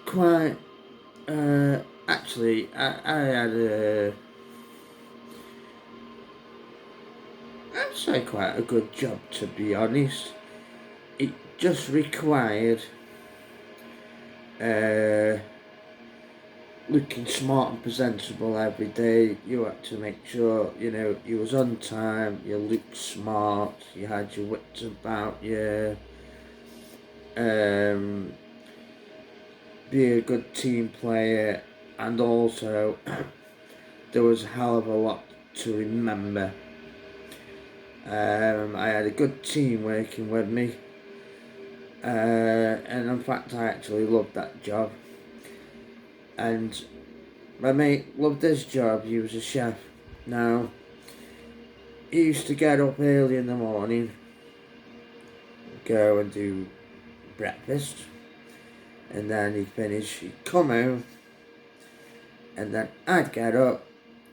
quite, actually, I had I'd say quite a good job, to be honest. It just required uh, looking smart and presentable every day. You had to make sure, you was on time, you looked smart, you had your wits about you, um, be a good team player, and also there was a hell of a lot to remember. I had a good team working with me, and in fact I actually loved that job. And my mate loved his job, he was a chef. Now, he used to get up early in the morning, go and do breakfast, and then he'd finish, he'd come home, and then I'd get up,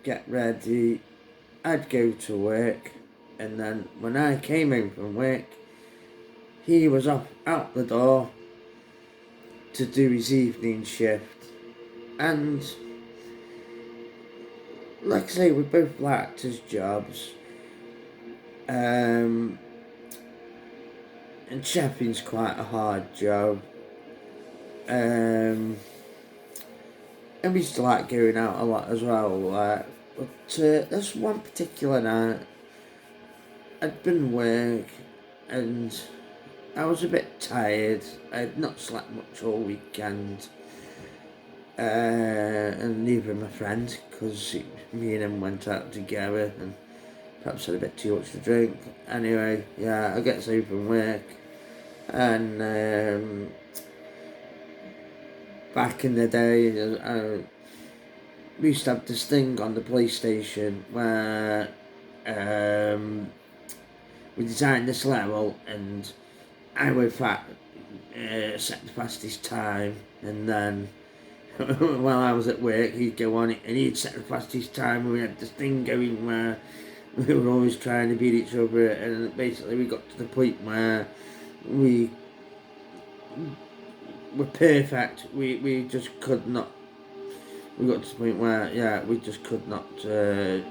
get ready, I'd go to work, and then when I came home from work, he was off out the door to do his evening shift. And like I say, we both liked his jobs. And chefing's quite a hard job. And we used to like going out a lot as well. But this one particular night, I'd been work and I was a bit tired. I'd not slept much all weekend. And neither my friend, because me and him went out together and perhaps had a bit too much to drink. Anyway, yeah, I get home from work, and back in the day, we used to have this thing on the PlayStation where we designed this level, and I would set the fastest time, and then while I was at work, he'd go on it and he'd set the fastest time, and we had this thing going where we were always trying to beat each other, and basically we got to the point where we were perfect. We just could not. We got to the point where, yeah, we just could not do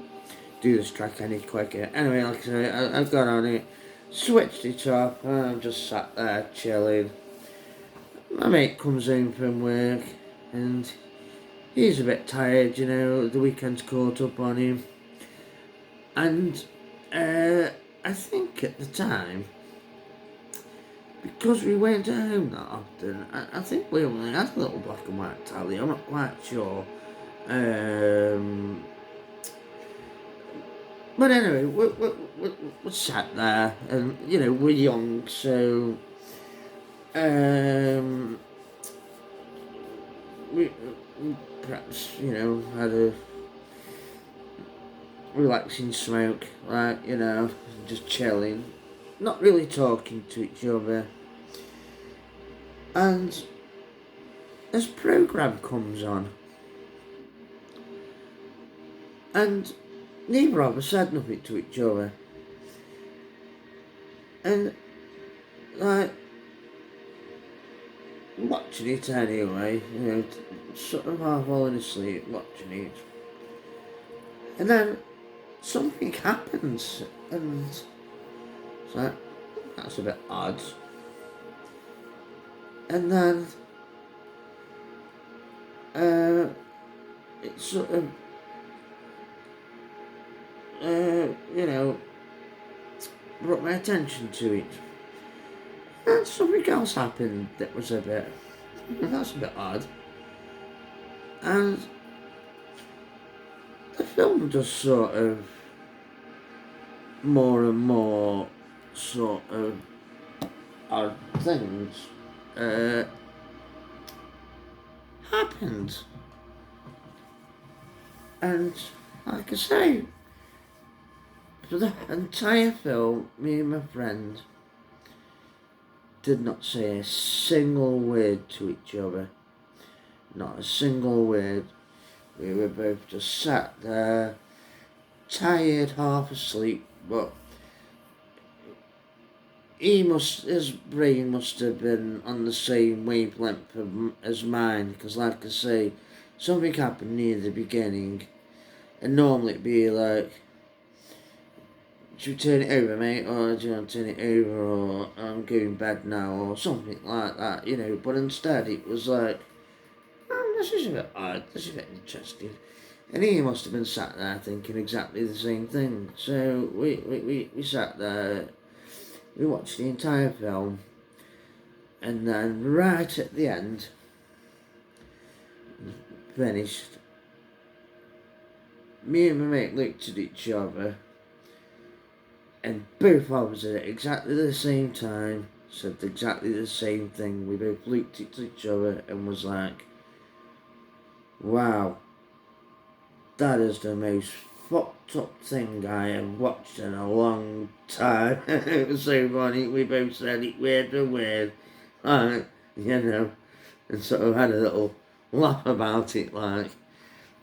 this track any quicker. Anyway, like I say, I've got on it, switched it off, and I'm just sat there chilling. My mate comes home from work, and he's a bit tired, the weekend's caught up on him. And I think at the time, because we weren't at home that often, I think we only had a little black and white tally, I'm not quite sure. But anyway, we sat there, and we're young, so we perhaps had a relaxing smoke, like just chilling, not really talking to each other. And this programme comes on, and neither of us said nothing to each other. And like watching it anyway, sort of half falling asleep watching it. And then something happens, and it's like, that's a bit odd. And then it sort of brought my attention to it. And something else happened that was that's a bit odd. And the film just sort of more and more sort of odd things happened. And like I say, for the entire film, me and my friend did not say a single word to each other. Not a single word. We were both just sat there, tired, half asleep, but his brain must have been on the same wavelength as mine, because like I say, something happened near the beginning, and normally it'd be like, should we turn it over, mate, or do you want to turn it over, or I'm going to bed now, or something like that, you know, but instead it was like, oh, this is a bit odd, this is a bit interesting. And he must have been sat there thinking exactly the same thing. So we sat there, we watched the entire film, and then right at the end, finished, me and my mate looked at each other, and both of us at exactly the same time said exactly the same thing. We both looked at each other and was like, wow, that is the most fucked up thing I have watched in a long time. It was so funny. We both said it word for word, like, you know, and sort of had a little laugh about it, like.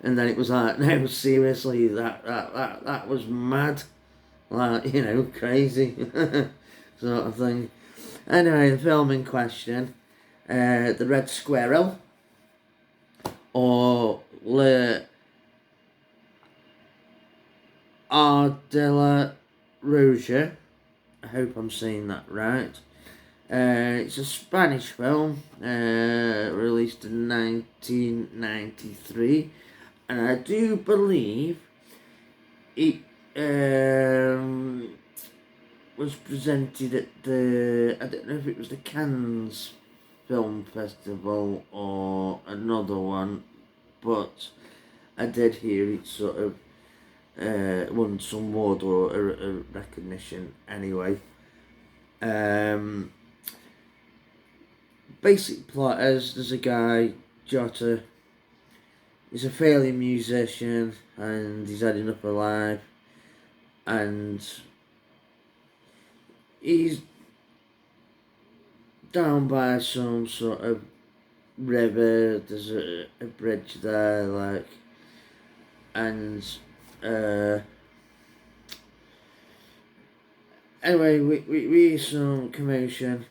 And then it was like, no, seriously, that was mad, like, you know, crazy, sort of thing. Anyway, the film in question, the Red Squirrel, or Ardilla Roja. I hope I'm saying that right. It's a Spanish film, released in 1993, and I do believe it was presented at I don't know if it was the Cannes Film Festival or another one, but I did hear it sort of won some award or a recognition anyway. Basic plot is there's a guy, Jota, he's a failing musician and he's had enough of life, and he's down by some sort of river, there's a bridge there, like, and anyway, we hear some commotion,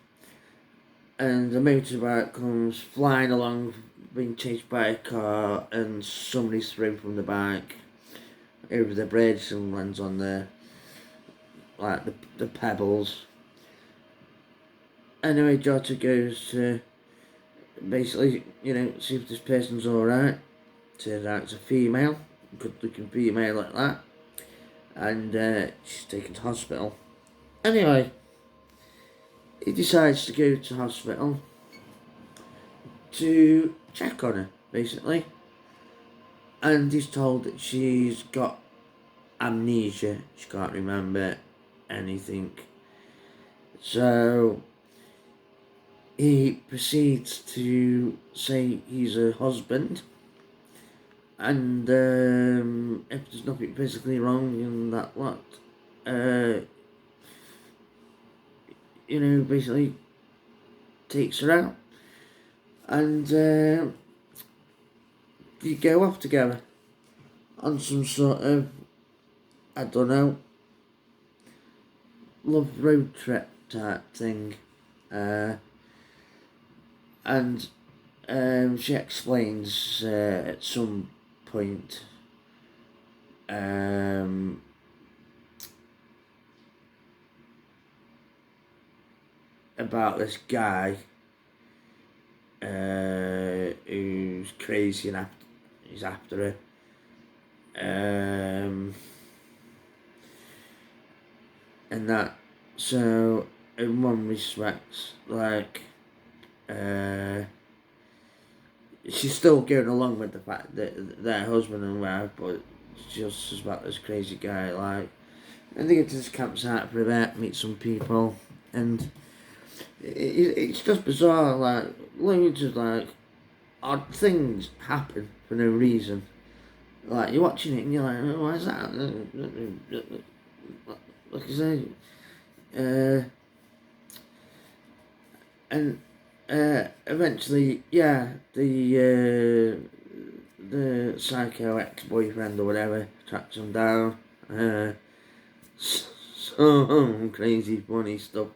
and a motorbike comes flying along, being chased by a car, and somebody's thrown from the bike over the bridge and lands on the, like, the pebbles. Anyway, Jota goes to basically, you know, see if this person's alright. Turns out it's a female, good looking female like that, and she's taken to hospital. Anyway, he decides to go to hospital to check on her, basically, and he's told that she's got amnesia, she can't remember anything. So he proceeds to say he's her husband, and if there's nothing physically wrong and that what, you know, basically takes her out, and you go off together on some sort of, I don't know, love road trip type thing. And she explains at some point about this guy who's crazy and he's after her, and that, so in one respect, like, she's still going along with the fact that they're husband and wife, but it's just about this crazy guy, like, and they get to this campsite for a bit, meet some people, and it's just bizarre, like, loads of, like, odd things happen for no reason. Like, you're watching it and you're like, oh, why is that? Like I say, and eventually, yeah, the psycho ex-boyfriend or whatever tracks him down. Some crazy funny stuff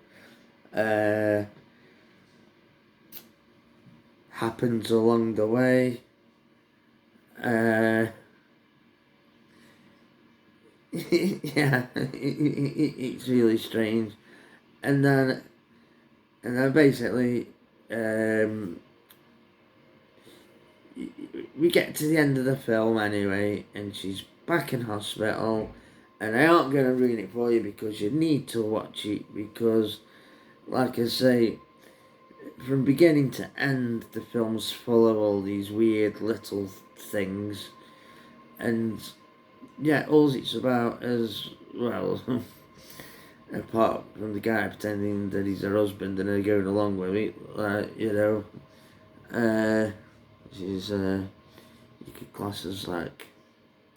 happens along the way. Yeah, it's really strange. And then basically, we get to the end of the film anyway, and she's back in hospital. And I aren't going to ruin it for you because you need to watch it, because, like I say, from beginning to end, the film's full of all these weird little things. And yeah, all it's about is, well, apart from the guy pretending that he's her husband and they're going along with it, she's, you could class as like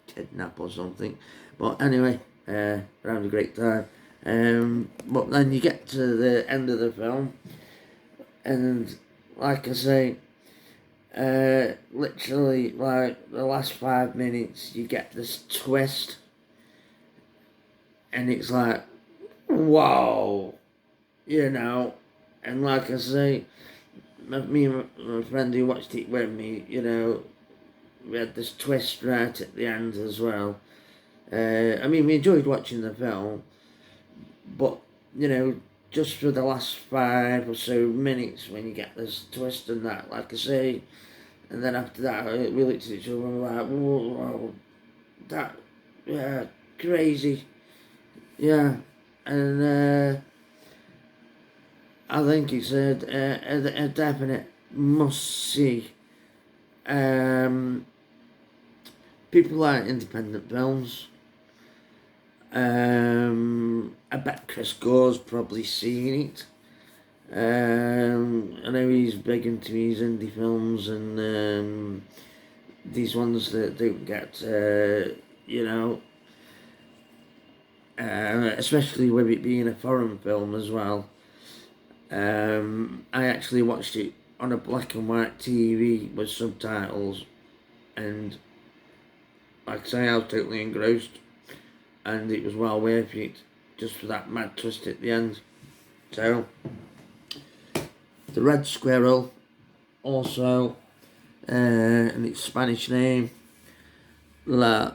kidnap or something. But anyway, we're having a great time. But then you get to the end of the film, and like I say, literally like the last 5 minutes, you get this twist, and it's like, whoa, and like I say, me and my friend who watched it with me, we had this twist right at the end as well. I mean, we enjoyed watching the film, but, just for the last 5 or so minutes when you get this twist and that, like I say, and then after that, we looked at each other and were like, whoa, that, yeah, crazy, yeah, and I think it's a definite must-see. People like independent films. I bet Chris Gore's probably seen it. I know he's big into his indie films and these ones that don't get, especially with it being a foreign film as well. I actually watched it on a black and white TV with subtitles, and like I say, I was totally engrossed, and it was well worth it just for that mad twist at the end. So, the Red Squirrel, also, and its Spanish name, La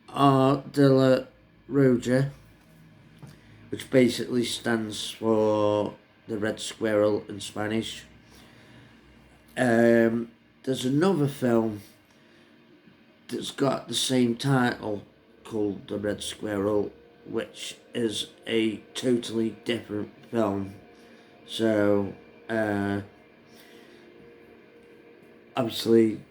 Ardilla Roja, which basically stands for the Red Squirrel in Spanish. There's another film that's got the same title called The Red Squirrel, which is a totally different film. So, obviously,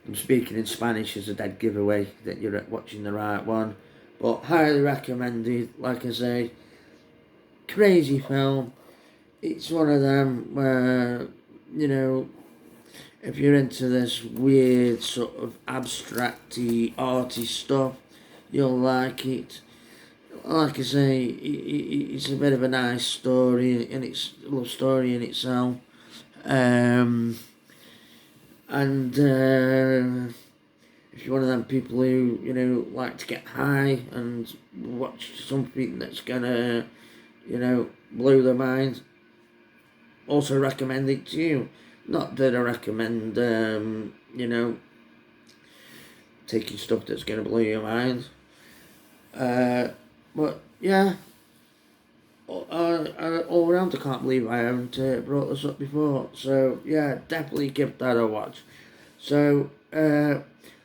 I'm speaking in Spanish as a dead giveaway that you're watching the right one. But highly recommended, like I say, crazy film. It's one of them where, if you're into this weird sort of abstract-y, arty stuff, you'll like it. Like I say, it's a bit of a nice story, and it's a love story in itself. And if you're one of them people who, like to get high and watch something that's gonna, blow their mind, also recommend it to you. Not that I recommend, taking stuff that's gonna blow your mind. But yeah, all around, I can't believe I haven't brought this up before. So yeah, definitely give that a watch. So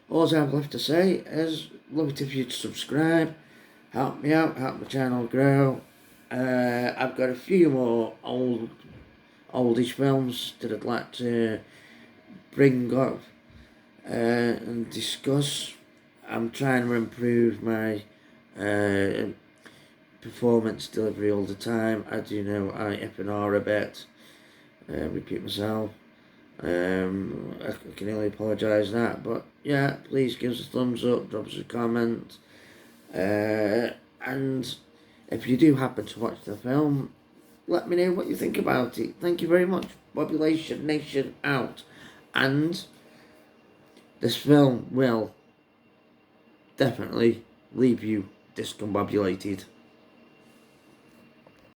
all I have left to say is, love it if you'd subscribe, help me out, help my channel grow. I've got a few more oldish films that I'd like to bring up and discuss. I'm trying to improve my performance delivery all the time. I do know I F and R a bit, repeat myself. I can only apologise that, but yeah, please give us a thumbs up, drop us a comment, and if you do happen to watch the film, let me know what you think about it. Thank you very much. Population Nation out. And this film will definitely leave you discombobulated.